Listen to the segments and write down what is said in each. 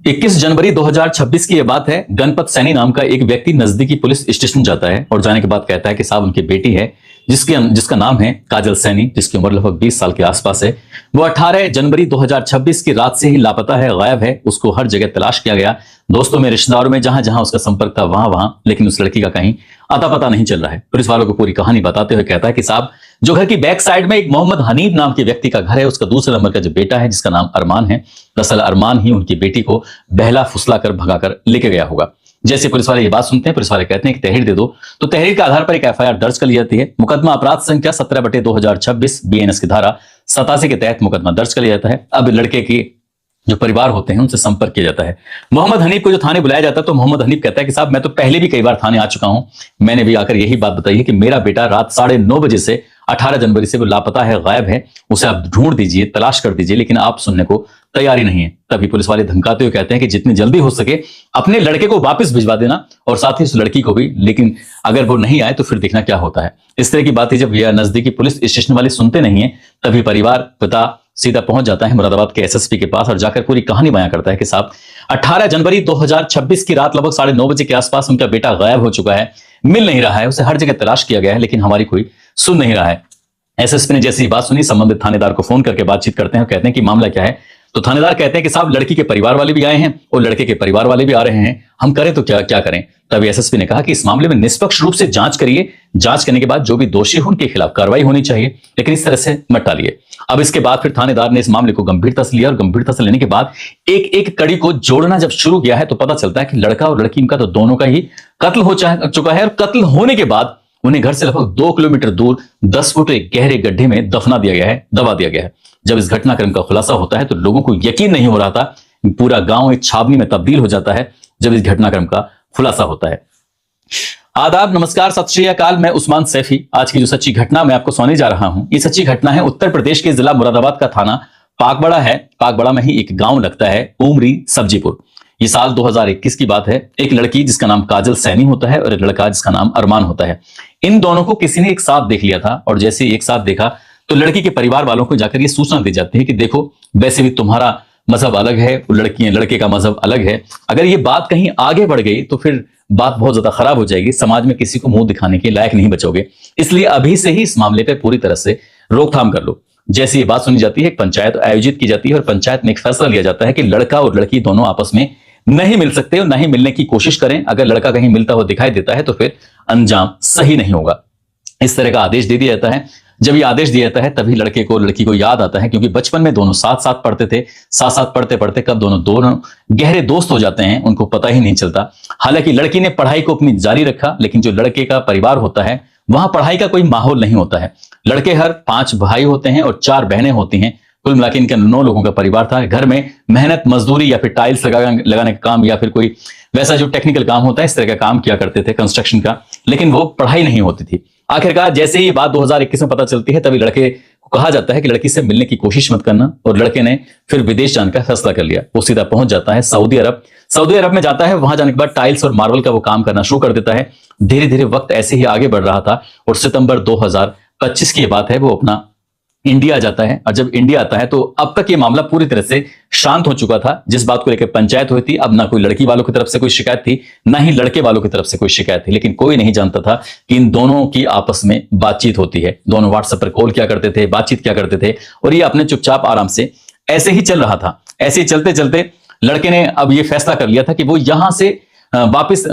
21 जनवरी 2026 की यह बात है। गणपत सैनी नाम का एक व्यक्ति नजदीकी पुलिस स्टेशन जाता है और जाने के बाद कहता है कि साहब उनकी बेटी है जिसका नाम है काजल सैनी, जिसकी उम्र लगभग 20 साल के आसपास है। वो 18 जनवरी 2026 की रात से ही लापता है, गायब है। उसको हर जगह तलाश किया गया, दोस्तों में, रिश्तेदारों में, जहां जहां उसका संपर्क था वहां, लेकिन उस लड़की का कहीं अता पता नहीं चल रहा है। पुलिस वालों को पूरी कहानी बताते हुए कहता है कि साहब, जो घर की बैक साइड में एक मोहम्मद हनीफ नाम के व्यक्ति का घर है, उसका दूसरे नंबर का जो बेटा है जिसका नाम अरमान है, दरअसल अरमान ही उनकी बेटी को बहला फुसला कर भगाकर लेके गया होगा। जैसे पुलिस वाले ये बात सुनते हैं, पुलिस वाले कहते हैं कि तहरीर दे दो, तो तहरीर के आधार पर एक एफआईआर दर्ज कर ली जाती है। मुकदमा अपराध संख्या 17/2026 बीएनएस की धारा 87 के तहत मुकदमा दर्ज कर लिया जाता है। अब लड़के की जो परिवार होते हैं उनसे संपर्क किया जाता है। मोहम्मद हनीफ को जो थाने बुलाया जाता है, तो मोहम्मद हनीफ कहता है कि साहब, मैं तो पहले भी कई बार थाने आ चुका हूं, मैंने भी आकर यही बात बताई है कि मेरा बेटा रात 9:30 बजे से 18 जनवरी से वो लापता है, गायब है, उसे आप ढूंढ दीजिए, तलाश कर दीजिए, लेकिन आप सुनने को तैयार ही नहीं है। तभी पुलिस वाले धमकाते हुए कहते हैं कि जितनी जल्दी हो सके अपने लड़के को वापस भिजवा देना और साथ ही उस लड़की को भी, लेकिन अगर वो नहीं आए तो फिर देखना क्या होता है। इस तरह की बातें जब यह नजदीकी पुलिस स्टेशन वाले सुनते नहीं है, तभी परिवार पिता सीधा पहुंच जाता है मुरादाबाद के एसएसपी के पास और जाकर पूरी कहानी बयां करता है कि साहब, 18 जनवरी 2026 की रात लगभग 9:30 बजे के आसपास उनका बेटा गायब हो चुका है, मिल नहीं रहा है, उसे हर जगह तलाश किया गया है, लेकिन हमारी कोई सुन नहीं रहा है। एसएसपी ने जैसी बात सुनी, संबंधित थानेदार को फोन करके बातचीत करते हैं और कहते हैं कि मामला क्या है। तो थानेदार कहते हैं कि साहब, लड़की के परिवार वाले भी आए हैं और लड़के के परिवार वाले भी आ रहे हैं, हम करें तो क्या क्या करें। तभी एसएसपी ने कहा कि इस मामले में निष्पक्ष रूप से जांच करिए, जांच करने के बाद जो भी दोषी हो उनके खिलाफ कार्रवाई होनी चाहिए, लेकिन इस तरह से मत टालिए। अब इसके बाद फिर थानेदार ने इस मामले को गंभीरता से लिया और गंभीरता से लेने के बाद एक एक कड़ी को जोड़ना जब शुरू किया है, तो पता चलता है कि लड़का और लड़की का तो दोनों का ही कत्ल हो चुका है और कत्ल होने के बाद उन्हें घर से लगभग 2 किलोमीटर दूर 10 फुट एक गहरे गड्ढे में दबा दिया गया है। जब इस घटनाक्रम का खुलासा होता है तो लोगों को यकीन नहीं हो रहा था, पूरा गांव एक छावनी में तब्दील हो जाता है जब इस घटनाक्रम का खुलासा होता है। आदाब, नमस्कार, सत श्री अकाल, मैं उस्मान सैफी। आज की जो सच्ची घटना मैं आपको सुनाने जा रहा हूं, ये सच्ची घटना है उत्तर प्रदेश के जिला मुरादाबाद का थाना पाकबड़ा है। पाकबड़ा में ही एक गांव लगता है उमरी सब्जीपुर। ये साल 2021 की बात है। एक लड़की जिसका नाम काजल सैनी होता है और एक लड़का जिसका नाम अरमान होता है। इन दोनों को किसी ने एक साथ देख लिया था और जैसे एक साथ देखा तो लड़की के परिवार वालों को जाकर ये सूचना दी जाती है कि देखो, वैसे भी तुम्हारा मजहब अलग है, वो लड़की है, लड़के का मजहब अलग है, अगर ये बात कहीं आगे बढ़ गई तो फिर बात बहुत ज्यादा खराब हो जाएगी, समाज में किसी को मुंह दिखाने के लायक नहीं बचोगे, इसलिए अभी से ही इस मामले पे पूरी तरह से रोकथाम कर लो। जैसे ये बात सुनी जाती है, एक पंचायत आयोजित की जाती है और पंचायत में एक फैसला लिया जाता है कि लड़का और लड़की दोनों आपस में नहीं मिल सकते और नहीं मिलने की कोशिश करें। अगर लड़का कहीं मिलता हुआ दिखाई देता है तो फिर अंजाम सही नहीं होगा। इस तरह का आदेश दे दिया जाता है। जब ये आदेश दिया जाता है तभी लड़के को लड़की को याद आता है, क्योंकि बचपन में दोनों साथ साथ पढ़ते थे, साथ साथ पढ़ते पढ़ते कब दोनों गहरे दोस्त हो जाते हैं उनको पता ही नहीं चलता। हालांकि लड़की ने पढ़ाई को अपनी जारी रखा, लेकिन जो लड़के का परिवार होता है वहां पढ़ाई का कोई माहौल नहीं होता है। लड़के हर 5 भाई होते हैं और 4 बहनें होती हैं। कुल मिलाकर इनका 9 लोगों का परिवार था। घर में मेहनत मजदूरी या फिर टाइल्स लगाने का काम या फिर कोई वैसा जो टेक्निकल काम होता है इस तरह का काम किया करते थे, कंस्ट्रक्शन का, लेकिन वो पढ़ाई नहीं होती थी। आखिरकार जैसे ही बात 2021 में पता चलती है तभी लड़के को कहा जाता है कि लड़की से मिलने की कोशिश मत करना, और लड़के ने फिर विदेश जाने का फैसला कर लिया। वो सीधा पहुंच जाता है सऊदी अरब में जाता है। वहां जाने के बाद टाइल्स और मार्बल का वो काम करना शुरू कर देता है। धीरे धीरे वक्त ऐसे ही आगे बढ़ रहा था और सितंबर 2025 की बात है, वो अपना इंडिया जाता है। और जब इंडिया आता है तो अब तक ये मामला पूरी तरह से शांत हो चुका था। जिस बात को लेकर पंचायत हुई थी, अब ना कोई लड़की वालों की तरफ से कोई शिकायत थी, ना ही लड़के वालों की तरफ से कोई शिकायत थी, लेकिन कोई नहीं जानता था कि इन दोनों की आपस में बातचीत होती है। दोनों व्हाट्सएप पर कॉल किया करते थे, बातचीत किया करते थे और ये अपने चुपचाप आराम से ऐसे ही चल रहा था। ऐसे ही चलते चलते लड़के ने अब ये फैसला कर लिया था कि वो यहां से वापस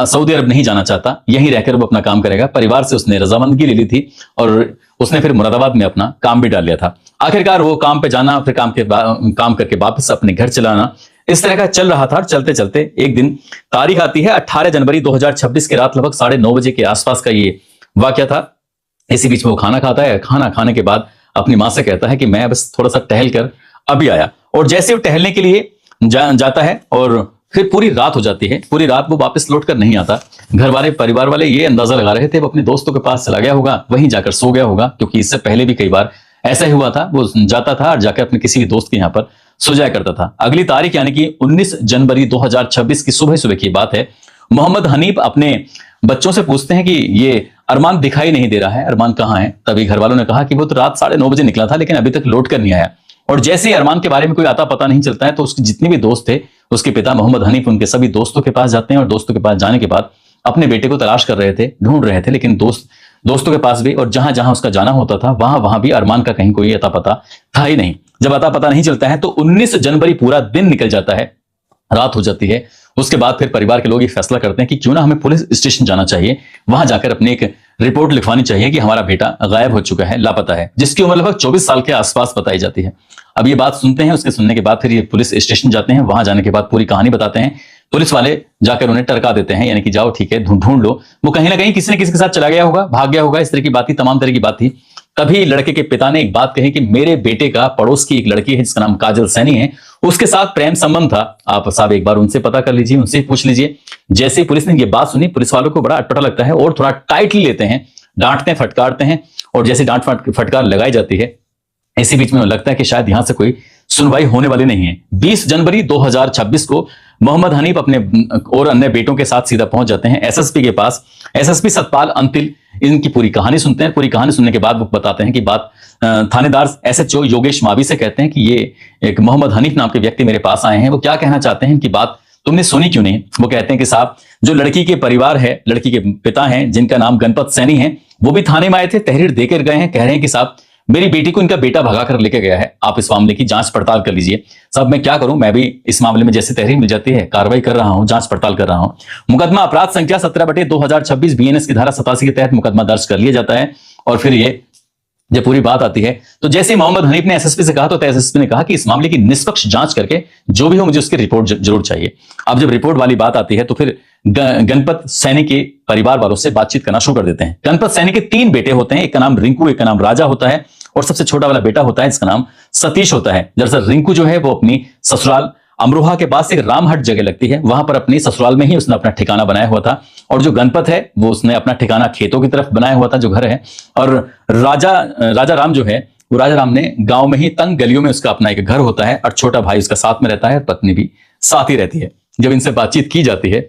सऊदी अरब नहीं जाना चाहता, यहीं रहकर वो अपना काम करेगा। परिवार से उसने रजामंदगी ले ली थी और उसने फिर मुरादाबाद में अपना काम भी डाल लिया था। आखिरकार वो काम पे जाना, फिर काम करके वापस अपने घर चलाना, इस तरह का चल रहा था। चलते चलते एक दिन तारीख आती है 18 जनवरी 2026 की रात लगभग 9:30 बजे के आसपास का ये वाकया था। इसी बीच में वो खाना खाता है। खाना खाने के बाद अपनी मां से कहता है कि मैं बस थोड़ा सा टहल कर अभी आया, और जैसे वो टहलने के लिए जाता है और फिर पूरी रात हो जाती है। पूरी रात वो वापस लौट कर नहीं आता। घर वाले, परिवार वाले ये अंदाजा लगा रहे थे वो अपने दोस्तों के पास चला गया होगा, वहीं जाकर सो गया होगा, क्योंकि इससे पहले भी कई बार ऐसा ही हुआ था। वो जाता था और जाकर अपने किसी भी दोस्त के यहाँ पर सो जाया करता था। अगली तारीख यानी कि 19 जनवरी 2026 की सुबह की बात है। मोहम्मद हनीफ अपने बच्चों से पूछते हैं कि ये अरमान दिखाई नहीं दे रहा है, अरमान कहाँ है। तभी घर वालों ने कहा कि वो तो रात 9:30 बजे निकला था, लेकिन अभी तक लौट कर नहीं आया। और जैसे ही अरमान के बारे में कोई आता पता नहीं चलता है तो उसके जितने भी दोस्त थे उसके पिता मोहम्मद हनीफ उनके सभी दोस्तों के पास जाते हैं और दोस्तों के पास जाने के बाद अपने बेटे को तलाश कर रहे थे, ढूंढ रहे थे, लेकिन दोस्तों के पास भी और जहां जहां उसका जाना होता था वहां वहां भी अरमान का कहीं कोई अता पता था ही नहीं। जब अता पता नहीं चलता है तो 19 जनवरी पूरा दिन निकल जाता है, रात हो जाती है। उसके बाद फिर परिवार के लोग ये फैसला करते हैं कि क्यों ना हमें पुलिस स्टेशन जाना चाहिए, वहां जाकर अपनी एक रिपोर्ट लिखवानी चाहिए कि हमारा बेटा गायब हो चुका है, लापता है, जिसकी उम्र लगभग 24 साल के आसपास बताई जाती है। अब ये बात सुनते हैं, उसके सुनने के बाद फिर ये पुलिस स्टेशन जाते हैं। वहां जाने के बाद पूरी कहानी बताते हैं। पुलिस वाले जाकर उन्हें टरका देते हैं, यानी कि जाओ ठीक है, ढूंढ लो, वो कहीं ना कहीं किसी न किसी के साथ चला गया होगा, भाग गया होगा, इस तरह की बात थी, तमाम तरह की बात थी। तभी लड़के के पिता ने एक बात कही कि मेरे बेटे का पड़ोस की एक लड़की है जिसका नाम काजल सैनी है, उसके साथ प्रेम संबंध था, आप साहब एक बार उनसे पता कर लीजिए, उनसे पूछ लीजिए। जैसे ही पुलिस ने ये बात सुनी, पुलिस वालों को बड़ा अटपटा लगता है और थोड़ा टाइटली लेते हैं, डांटते हैं, फटकारते हैं, और जैसे डांट फटकार लगाई जाती है, इसी बीच में लगता है कि शायद यहां से कोई सुनवाई होने वाली नहीं है। 20 जनवरी 2026 को मोहम्मद हनीफ अपने और अन्य बेटों के साथ सीधा पहुंच जाते हैं एसएसपी के पास। एसएसपी सतपाल अंतिल इनकी पूरी कहानी सुनते हैं। पूरी कहानी सुनने के बाद वो बताते हैं कि बात थानेदार एसएचओ योगेश मावी से कहते हैं कि ये एक मोहम्मद हनीफ नाम के व्यक्ति मेरे पास आए हैं, वो क्या कहना चाहते हैं, इनकी बात तुमने सुनी क्यों नहीं। वो कहते हैं कि साहब, जो लड़की के परिवार है, लड़की के पिता हैं जिनका नाम गणपत सैनी है, वो भी थाने में आए थे, तहरीर देकर गए हैं, कह रहे हैं कि साहब मेरी बेटी को इनका बेटा भगा कर लेके गया है, आप इस मामले की जांच पड़ताल कर लीजिए। साहब मैं क्या करूं, मैं भी इस मामले में जैसे तहरीर मिल जाती है कार्रवाई कर रहा हूं, जांच पड़ताल कर रहा हूं। मुकदमा अपराध संख्या 17/2026 बीएनएस की धारा 87 के तहत मुकदमा दर्ज कर लिया जाता है। और फिर ये जब पूरी बात आती है तो जैसे मोहम्मद हनीफ ने एसएसपी से कहा तो एसएसपी ने कहा कि इस मामले की निष्पक्ष जांच करके जो भी हो मुझे उसकी रिपोर्ट जरूर चाहिए। अब जब रिपोर्ट वाली बात आती है तो फिर गणपत सैनी के परिवार वालों से बातचीत करना शुरू कर देते हैं। गणपत सैनी के 3 बेटे होते हैं, एक का नाम रिंकू, एक का नाम राजा होता है और सबसे छोटा वाला बेटा होता है जिसका नाम सतीश होता है। दरअसल रिंकू जो है वो अपनी ससुराल अमरोहा के पास एक रामहट जगह लगती है, वहां पर अपनी ससुराल में ही उसने अपना ठिकाना बनाया हुआ था। और जो गणपत है वो उसने अपना ठिकाना खेतों की तरफ बनाया हुआ था, जो घर है। और राजा राम जो है वो राजा राम ने गांव में ही तंग गलियों में उसका अपना एक घर होता है और छोटा भाई उसका साथ में रहता है, पत्नी भी साथ ही रहती है। जब इनसे बातचीत की जाती है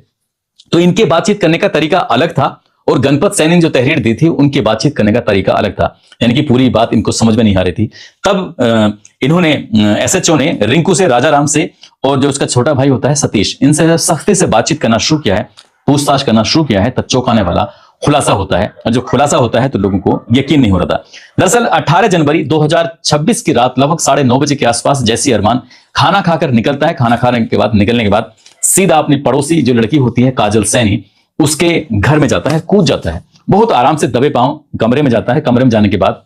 तो इनके बातचीत करने का तरीका अलग था और गणपत सैनी ने जो तहरीर दी थी उनकी बातचीत करने का तरीका अलग था, यानी कि पूरी बात इनको समझ में नहीं आ रही थी। तब इन्होंने एसएचओ ने रिंकू से, राजा राम से और जो उसका छोटा भाई होता है सतीश, इनसे सख्ती से बातचीत करना शुरू किया है, पूछताछ करना शुरू किया है। तब चौंकाने वाला खुलासा होता है, और जो खुलासा होता है तो लोगों को यकीन नहीं हो रहा था। दरअसल 18 जनवरी 2026 की रात लगभग 9:30 बजे के आसपास जैसी अरमान खाना खाकर निकलता है, खाना खाने के बाद निकलने के बाद सीधा अपनी पड़ोसी जो लड़की होती है काजल सैनी, उसके घर में जाता है, कूद जाता है, बहुत आराम से दबे पांव कमरे में जाता है। कमरे में जाने के बाद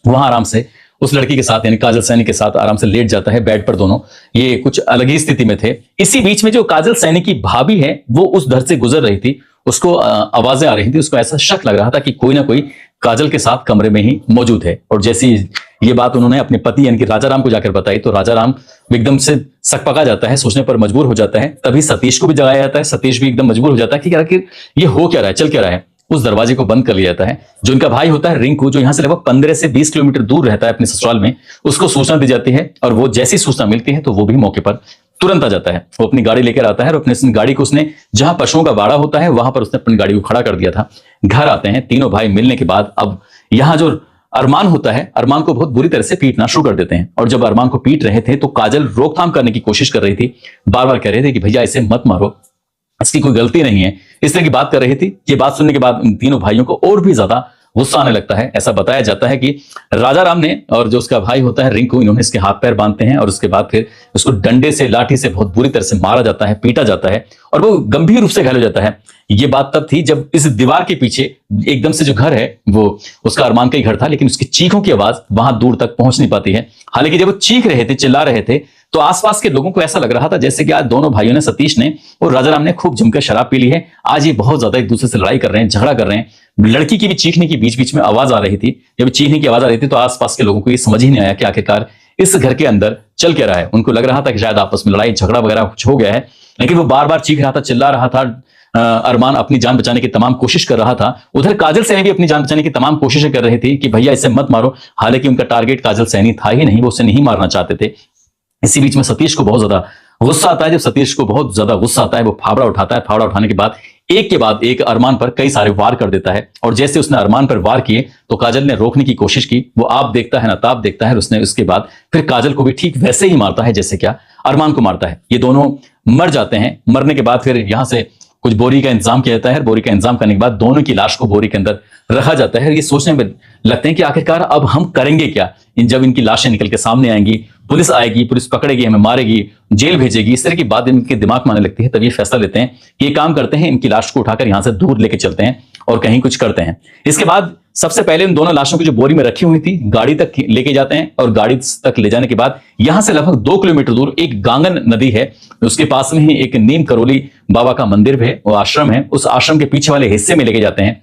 वहां आराम से उस लड़की के साथ यानी काजल सैनी के साथ आराम से लेट जाता है बेड पर, दोनों ये कुछ अलग ही स्थिति में थे। इसी बीच में जो काजल सैनी की भाभी है वो उस घर से गुजर रही थी, उसको आवाजें आ रही थी, उसको ऐसा शक लग रहा था कि कोई ना कोई काजल के साथ कमरे में ही मौजूद है। और जैसी ये बात उन्होंने अपने पति यानी कि राजा राम को जाकर बताई तो राजा राम एकदम से सकपका जाता है, सोचने पर मजबूर हो जाता है। तभी सतीश को भी जगाया जाता है, सतीश भी एकदम मजबूर हो जाता है कि आखिर ये हो क्या रहा है, चल क्या रहा है। उस दरवाजे को बंद कर लिया जाता है। जो इनका भाई होता है रिंकू, जो यहां से लगभग 15 से 20 किलोमीटर दूर रहता है अपने ससुराल में, उसको सूचना दी जाती है और वो जैसी सूचना मिलती है तो वो भी मौके पर तुरंत आ जाता है। वो अपनी गाड़ी लेकर आता है और अपनी गाड़ी को उसने जहां पशुओं का बाड़ा होता है वहां पर उसने अपनी गाड़ी को खड़ा कर दिया था। घर आते हैं तीनों भाई, मिलने के बाद अब यहां जो अरमान होता है, अरमान को बहुत बुरी तरह से पीटना शुरू कर देते हैं। और जब अरमान को पीट रहे थे तो काजल रोकथाम करने की कोशिश कर रही थी, बार बार कह रहे थे कि भैया इसे मत मारो, इसकी कोई गलती नहीं है, इस तरह की बात कर रही थी। ये बात सुनने के बाद इन तीनों भाइयों को और भी ज्यादा गुस्सा आने लगता है। ऐसा बताया जाता है कि राजा राम ने और जो उसका भाई होता है रिंकू, इन्होंने इसके हाथ पैर बांधते हैं और उसके बाद फिर उसको डंडे से, लाठी से बहुत बुरी तरह से मारा जाता है, पीटा जाता है और वो गंभीर रूप से घायल हो जाता है। ये बात तब थी जब इस दीवार के पीछे एकदम से जो घर है वो उसका अरमान का ही घर था, लेकिन उसकी चीखों की आवाज वहां दूर तक पहुंच नहीं पाती है। हालांकि जब वो चीख रहे थे, चिल्ला रहे थे, तो आसपास के लोगों को ऐसा लग रहा था जैसे कि आज दोनों भाइयों ने, सतीश ने और राजा राम ने खूब जमकर शराब पी ली है। आज ये बहुत ज्यादा एक दूसरे से लड़ाई कर रहे हैं, झगड़ा कर रहे हैं। लड़की की भी चीखने की बीच बीच में आवाज आ रही थी। जब चीखने की आवाज आ रही थी तो आसपास के लोगों को ये समझ ही नहीं आया कि आखिरकार इस घर के अंदर चल क्या रहा है। उनको लग रहा था कि शायद आपस में लड़ाई झगड़ा वगैरह कुछ हो गया है, लेकिन वो बार बार चीख रहा था, चिल्ला रहा था। अरमान अपनी जान बचाने की तमाम कोशिश कर रहा था। उधर काजल सैनी भी अपनी जान बचाने की तमाम कोशिशें कर रही थी कि भैया इसे मत मारो। हालांकि उनका टारगेट काजल सैनी था ही नहीं, वो उसे नहीं मारना चाहते थे। इसी बीच में सतीश को बहुत ज्यादा गुस्सा आता है। जब सतीश को बहुत ज्यादा गुस्सा आता है वो फावड़ा उठाता है। फावड़ा उठाने के बाद एक के बाद एक अरमान पर कई सारे वार कर देता है। और जैसे उसने अरमान पर वार किए तो काजल ने रोकने की कोशिश की, वो आप देखता है ना ताप देखता है, उसने उसके बाद फिर काजल को भी ठीक वैसे ही मारता है जैसे क्या अरमान को मारता है। ये दोनों मर जाते हैं। मरने के बाद फिर यहां से कुछ बोरी का इंतजाम किया जाता है। बोरी का इंतजाम करने के बाद दोनों की लाश को बोरी के अंदर रखा जाता है। ये सोचने में लगते हैं कि आखिरकार अब हम करेंगे क्या, जब इनकी लाशें निकल के सामने आएंगी, पुलिस आएगी, पुलिस पकड़ेगी, हमें मारेगी, जेल भेजेगी, इस तरह की बात इनके दिमाग में आने लगती है। तब ये फैसला लेते हैं कि ये काम करते हैं, इनकी लाश को उठाकर यहां से दूर लेके चलते हैं और कहीं कुछ करते हैं। इसके बाद सबसे पहले इन दोनों लाशों की जो बोरी में रखी हुई थी गाड़ी तक लेके जाते हैं और गाड़ी तक ले जाने के बाद यहां से लगभग 2 किलोमीटर दूर एक गांगन नदी है, उसके पास में ही एक नीम करोली बाबा का मंदिर है, वो आश्रम है, उस आश्रम के पीछे वाले हिस्से में लेके जाते हैं।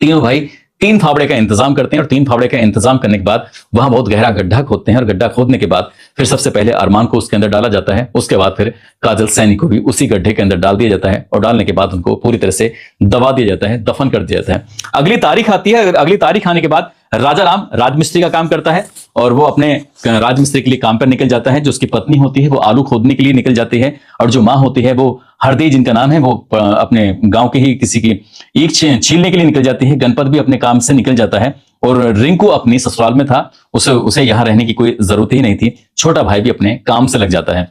तीनों भाई 3 फावड़े का इंतजाम करते हैं और 3 फावड़े का इंतजाम करने के बाद वहां बहुत गहरा गड्ढा खोदते हैं और गड्ढा खोदने के बाद फिर सबसे पहले अरमान को उसके अंदर डाला जाता है। उसके बाद फिर काजल सैनी को भी उसी गड्ढे के अंदर डाल दिया जाता है और डालने के बाद उनको पूरी तरह से दबा दिया जाता है, दफन कर दिया जाता है। अगली तारीख आती है। अगली तारीख आने के बाद राजा राम राजमिस्त्री का काम करता है और वो अपने राजमिस्त्री के लिए काम पर निकल जाता है। जो उसकी पत्नी होती है वो आलू खोदने के लिए निकल जाती है और जो माँ होती है वो हरदी जिनका नाम है वो अपने गांव के ही किसी की ईख छीलने के लिए निकल जाती है। गणपत भी अपने काम से निकल जाता है और रिंकू अपनी ससुराल में था, उसे यहां रहने की कोई जरूरत ही नहीं थी। छोटा भाई भी अपने काम से लग जाता है।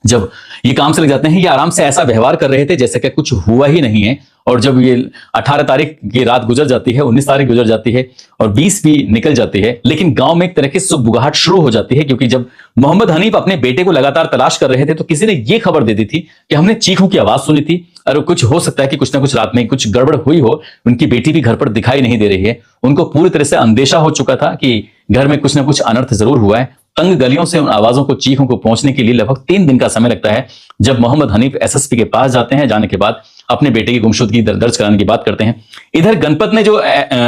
जब ये काम से लग जाते हैं ये आराम से ऐसा व्यवहार कर रहे थे जैसे कि कुछ हुआ ही नहीं है। और जब ये 18 तारीख की रात गुजर जाती है, 19 तारीख गुजर जाती है और 20 भी निकल जाती है, लेकिन गांव में एक तरह की सुगबुगाहट शुरू हो जाती है। क्योंकि जब मोहम्मद हनीफ अपने बेटे को लगातार तलाश कर रहे थे तो किसी ने ये खबर दे दी थी कि हमने चीखों की आवाज सुनी थी और कुछ हो सकता है कि कुछ ना कुछ रात में कुछ गड़बड़ हुई हो, उनकी बेटी भी घर पर दिखाई नहीं दे रही है। उनको पूरी तरह से अंदेशा हो चुका था कि घर में कुछ ना कुछ अनर्थ जरूर हुआ है। तंग गलियों से उन आवाजों को, चीखों को पहुंचने के लिए लगभग 3 दिन का समय लगता है। जब मोहम्मद हनीफ एसएसपी के पास जाते हैं, जाने के बाद अपने बेटे की गुमशुदगी दर्ज कराने की बात करते हैं। इधर गणपत ने जो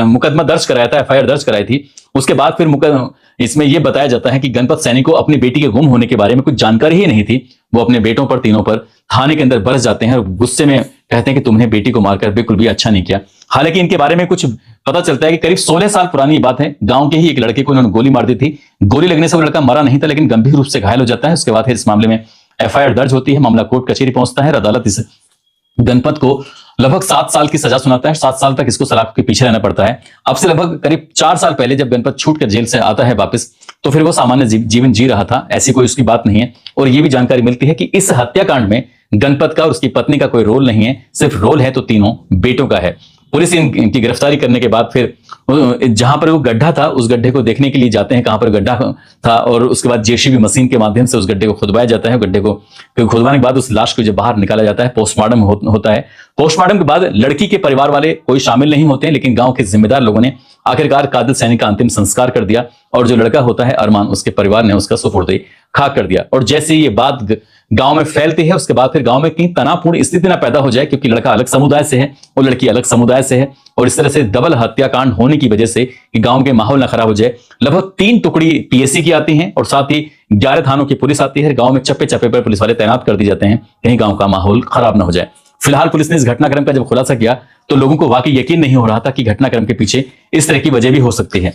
मुकदमा दर्ज कराया था, एफआईआर दर्ज कराई थी, उसके बाद फिर इसमें यह बताया जाता है कि गणपत सैनी को अपनी बेटी के गुम होने के बारे में कुछ जानकारी ही नहीं थी। वो अपने बेटों पर, तीनों पर थाने के अंदर बरस जाते हैं और गुस्से में कहते हैं कि तुमने बेटी को मारकर बिल्कुल भी अच्छा नहीं किया। हालांकि इनके बारे में कुछ पता चलता है कि करीब 16 साल पुरानी बात है। गांव के ही एक लड़के को इन्होंने गोली मार दी थी। गोली लगने से वो लड़का मरा नहीं था लेकिन गंभीर रूप से घायल हो जाता है। उसके बाद इस मामले में एफआईआर दर्ज होती है, मामला कोर्ट कचहरी पहुंचता है। अदालत इस गणपत को लगभग 7 साल की सजा सुनाता है। 7 साल तक इसको सलाख के पीछे रहना पड़ता है। अब से लगभग करीब 4 साल पहले जब गणपत छूट कर जेल से आता है वापस, तो फिर वो सामान्य जीवन जी रहा था, ऐसी कोई उसकी बात नहीं है। और ये भी जानकारी मिलती है कि इस हत्याकांड में गणपत का और उसकी पत्नी का कोई रोल नहीं है, सिर्फ रोल है तो तीनों बेटों का है। पुलिस इनकी गिरफ्तारी करने के बाद फिर जहां पर वो गड्ढा था उस गड्ढे को देखने के लिए जाते हैं, कहां पर गड्ढा था, और उसके बाद जेसीबी मशीन के माध्यम से उस गड्ढे को खुदवाया जाता है। गड्ढे को खुदवाने के बाद उस लाश को जब बाहर निकाला जाता है, पोस्टमार्टम होता है। पोस्टमार्टम के बाद लड़की के परिवार वाले कोई शामिल नहीं होते हैं, लेकिन गांव के जिम्मेदार लोगों ने आखिरकार काजल सैनी का अंतिम संस्कार कर दिया और जो लड़का होता है अरमान, उसके परिवार ने उसका सुपुर्द खाक कर दिया। और जैसे ये बात गांव में फैलती है उसके बाद फिर गांव में कहीं तनावपूर्ण स्थिति ना पैदा हो जाए, क्योंकि लड़का अलग समुदाय से है और लड़की अलग समुदाय से है, और इस तरह से डबल हत्याकांड होने की वजह से कि गांव के माहौल ना खराब हो जाए, लगभग 3 टुकड़ी पीएससी की आती हैं और साथ ही 11 थानों की पुलिस आती है। गांव में चप्पे चप्पे पर पुलिस वाले तैनात कर दिए जाते हैं, कहीं गांव का माहौल खराब ना हो जाए। फिलहाल पुलिस ने इस घटनाक्रम का जब खुलासा किया तो लोगों को वाकई यकीन नहीं हो रहा था कि घटनाक्रम के पीछे इस तरह की वजह भी हो सकती है।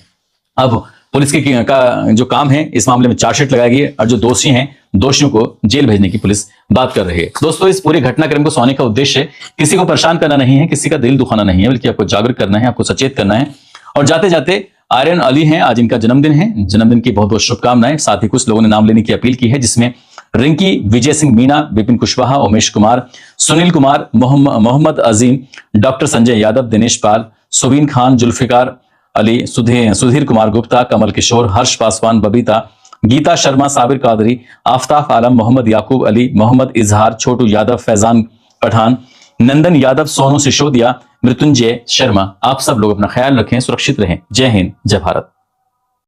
अब पुलिस का जो काम है, इस मामले में चार्जशीट लगाई गई है और जो दोषी हैं, दोषियों को जेल भेजने की पुलिस बात कर रही है। दोस्तों, इस पूरे घटनाक्रम को सुनाने का उद्देश्य किसी को परेशान करना नहीं है, किसी का दिल दुखाना नहीं है, बल्कि आपको जागरूक करना है, आपको सचेत करना है। और जाते जाते आर्यन अली हैं, आज इनका जन्मदिन है, जन्मदिन की बहुत बहुत शुभकामनाएं। साथ ही कुछ लोगों ने नाम लेने की अपील की है, जिसमें रिंकी, विजय सिंह मीणा, विपिन कुशवाहा, उमेश कुमार, सुनील कुमार, मोहम्मद अजीम, डॉक्टर संजय यादव, दिनेश पाल, सुबीन खान, जुल्फिकार अली, सुधीर कुमार गुप्ता, कमल किशोर, हर्ष पासवान, बबीता, गीता शर्मा, साबिर कादरी, आफ्ताफ आलम, मोहम्मद याकूब अली, मोहम्मद इजहार, छोटू यादव, फैजान पठान, नंदन यादव, सोनू सिसोदिया, मृत्युंजय शर्मा। आप सब लोग अपना ख्याल रखें, सुरक्षित रहें। जय हिंद, जय भारत।